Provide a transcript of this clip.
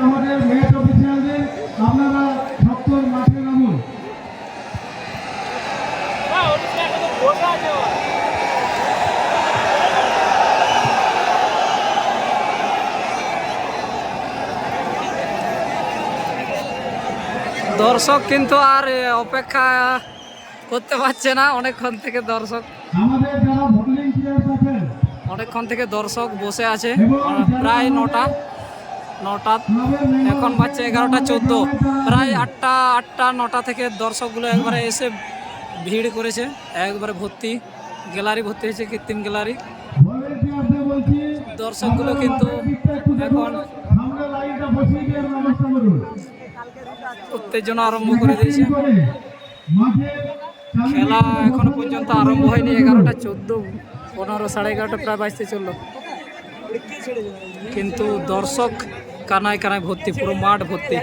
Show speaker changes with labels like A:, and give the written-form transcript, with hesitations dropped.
A: আমাদের ম্যাচ অফিসিয়ালদের আপনারা সত্তর মাঠে নামুন।
B: দর্শক কিন্তু আর অপেক্ষা করতে পারছে না, অনেকক্ষণ থেকে দর্শক
A: আমাদের যারা ভলেন্টিয়ার্স আছেন
B: অনেকক্ষণ থেকে দর্শক বসে আছে।
A: এবং
B: প্রায় নটা এখন বাজছে 11:14, প্রায় 8টা 9টা থেকে দর্শকগুলো একবারে এসে ভিড় করেছে, একবারে ভর্তি গ্যালারি ভর্তি হয়েছে, কৃত্রিম গ্যালারি।
A: ভলেন্টিয়ারদের বলছি
B: দর্শকগুলো কিন্তু এখন
A: আমরা লাইনটা বসিয়ে দেওয়ার ব্যবস্থা করুন।
B: উত্তেজনা আরম্ভ করে দিয়েছে।
A: মাঠে
B: খেলা এখনো পর্যন্ত আরম্ভ হয়নি, 11:14, 15, 11:30 প্রায় বাজতে চললো, কিন্তু দর্শক কানায় কানায় ভর্তি, পুরো মাঠ ভর্তি।